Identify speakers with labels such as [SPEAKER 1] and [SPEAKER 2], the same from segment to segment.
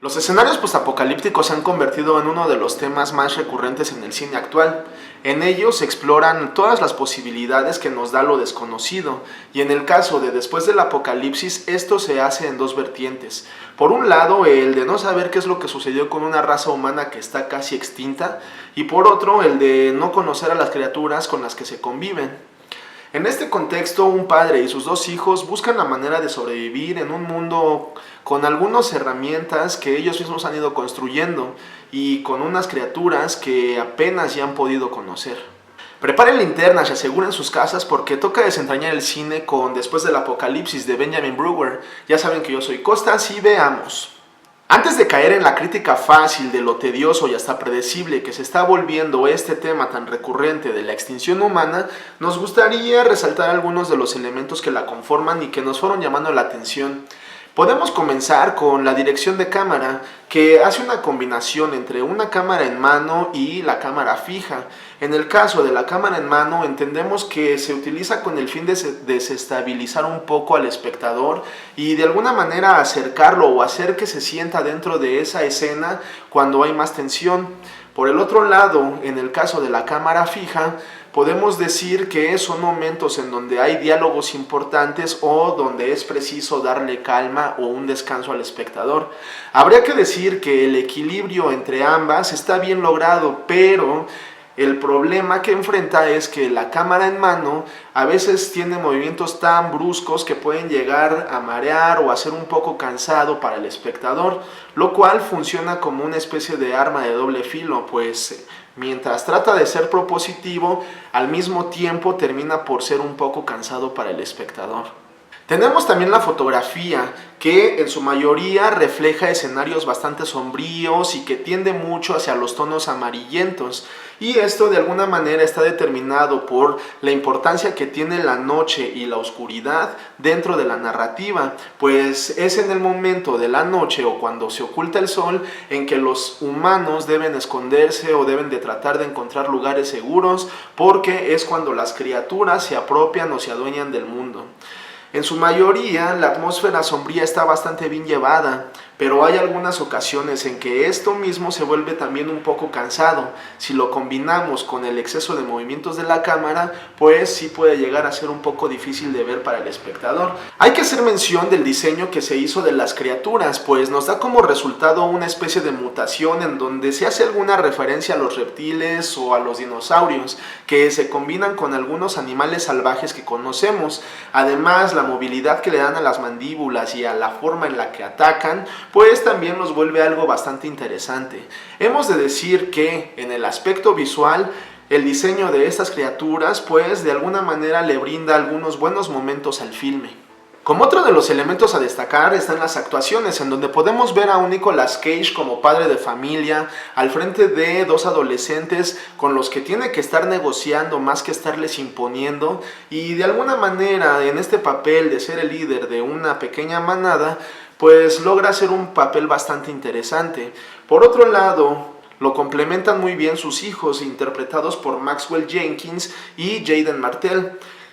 [SPEAKER 1] Los escenarios postapocalípticos se han convertido en uno de los temas más recurrentes en el cine actual. En ellos se exploran todas las posibilidades que nos da lo desconocido, y en el caso de Después del Apocalipsis, esto se hace en dos vertientes. Por un lado, el de no saber qué es lo que sucedió con una raza humana que está casi extinta, y por otro, el de no conocer a las criaturas con las que se conviven. En este contexto, un padre y sus dos hijos buscan la manera de sobrevivir en un mundo con algunas herramientas que ellos mismos han ido construyendo y con unas criaturas que apenas ya han podido conocer. Preparen linternas y aseguren sus casas porque toca desentrañar el cine con Después del Apocalipsis de Benjamin Brewer. Ya saben que yo soy Costas y veamos. Antes de caer en la crítica fácil de lo tedioso y hasta predecible que se está volviendo este tema tan recurrente de la extinción humana, nos gustaría resaltar algunos de los elementos que la conforman y que nos fueron llamando la atención. Podemos comenzar con la dirección de cámara, que hace una combinación entre una cámara en mano y la cámara fija. En el caso de la cámara en mano, entendemos que se utiliza con el fin de desestabilizar un poco al espectador y de alguna manera acercarlo o hacer que se sienta dentro de esa escena cuando hay más tensión. Por el otro lado, en el caso de la cámara fija, podemos decir que son momentos en donde hay diálogos importantes o donde es preciso darle calma o un descanso al espectador. Habría que decir que el equilibrio entre ambas está bien logrado, pero el problema que enfrenta es que la cámara en mano a veces tiene movimientos tan bruscos que pueden llegar a marear o a ser un poco cansado para el espectador, lo cual funciona como una especie de arma de doble filo, pues mientras trata de ser propositivo, al mismo tiempo termina por ser un poco cansado para el espectador. Tenemos también la fotografía, que en su mayoría refleja escenarios bastante sombríos y que tiende mucho hacia los tonos amarillentos. Y esto de alguna manera está determinado por la importancia que tiene la noche y la oscuridad dentro de la narrativa, pues es en el momento de la noche o cuando se oculta el sol en que los humanos deben esconderse o deben de tratar de encontrar lugares seguros, porque es cuando las criaturas se apropian o se adueñan del mundo. En su mayoría, la atmósfera sombría está bastante bien llevada, pero hay algunas ocasiones en que esto mismo se vuelve también un poco cansado. Si lo combinamos con el exceso de movimientos de la cámara, pues sí puede llegar a ser un poco difícil de ver para el espectador. Hay que hacer mención del diseño que se hizo de las criaturas, pues nos da como resultado una especie de mutación en donde se hace alguna referencia a los reptiles o a los dinosaurios, que se combinan con algunos animales salvajes que conocemos. Además, la movilidad que le dan a las mandíbulas y a la forma en la que atacan, pues también nos vuelve algo bastante interesante. Hemos de decir que en el aspecto visual, el diseño de estas criaturas, pues de alguna manera le brinda algunos buenos momentos al filme. Como otro de los elementos a destacar están las actuaciones, en donde podemos ver a un Nicolas Cage como padre de familia, al frente de dos adolescentes con los que tiene que estar negociando más que estarles imponiendo, y de alguna manera en este papel de ser el líder de una pequeña manada, pues logra hacer un papel bastante interesante. Por otro lado, lo complementan muy bien sus hijos, interpretados por Maxwell Jenkins y Jaden Martell,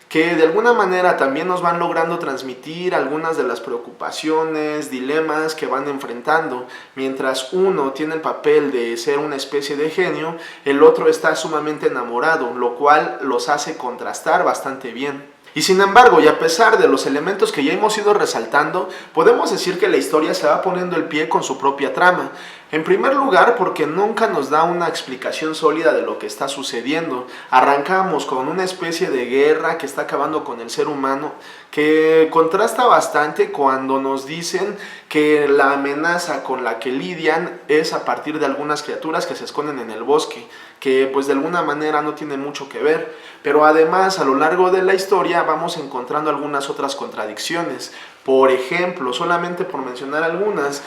[SPEAKER 1] que de alguna manera también nos van logrando transmitir algunas de las preocupaciones, dilemas que van enfrentando. Mientras uno tiene el papel de ser una especie de genio, el otro está sumamente enamorado, lo cual los hace contrastar bastante bien. Y sin embargo, y a pesar de los elementos que ya hemos ido resaltando, podemos decir que la historia se va poniendo el pie con su propia trama. En primer lugar, porque nunca nos da una explicación sólida de lo que está sucediendo. Arrancamos con una especie de guerra que está acabando con el ser humano, que contrasta bastante cuando nos dicen que la amenaza con la que lidian es a partir de algunas criaturas que se esconden en el bosque, que pues de alguna manera no tiene mucho que ver. Pero además, a lo largo de la historia vamos encontrando algunas otras contradicciones. Por ejemplo, solamente por mencionar algunas,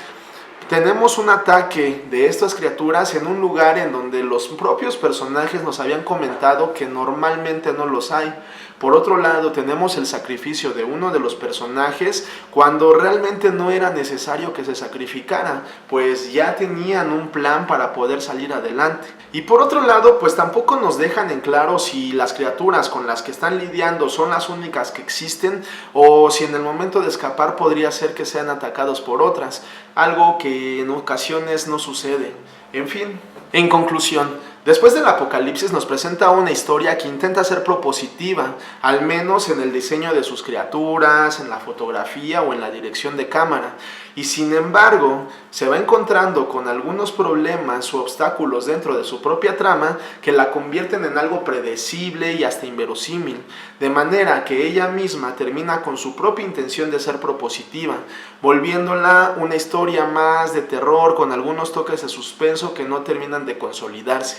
[SPEAKER 1] tenemos un ataque de estas criaturas en un lugar en donde los propios personajes nos habían comentado que normalmente no los hay. Por otro lado, tenemos el sacrificio de uno de los personajes cuando realmente no era necesario que se sacrificara, pues ya tenían un plan para poder salir adelante. Y por otro lado, pues tampoco nos dejan en claro si las criaturas con las que están lidiando son las únicas que existen o si en el momento de escapar podría ser que sean atacados por otras. algo que en ocasiones no sucede. En fin, en conclusión, después del apocalipsis nos presenta una historia que intenta ser propositiva, al menos en el diseño de sus criaturas, en la fotografía o en la dirección de cámara, y sin embargo se va encontrando con algunos problemas u obstáculos dentro de su propia trama que la convierten en algo predecible y hasta inverosímil, de manera que ella misma termina con su propia intención de ser propositiva, volviéndola una historia más de terror con algunos toques de suspenso que no terminan de consolidarse.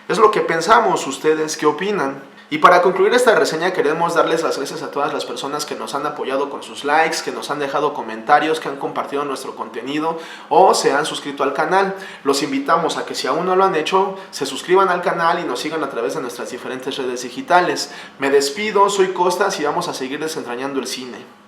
[SPEAKER 1] Es lo que pensamos. ¿Ustedes qué opinan? Y para concluir esta reseña queremos darles las gracias a todas las personas que nos han apoyado con sus likes, que nos han dejado comentarios, que han compartido nuestro contenido o se han suscrito al canal. Los invitamos a que si aún no lo han hecho, se suscriban al canal y nos sigan a través de nuestras diferentes redes digitales. Me despido, soy Costas y vamos a seguir desentrañando el cine.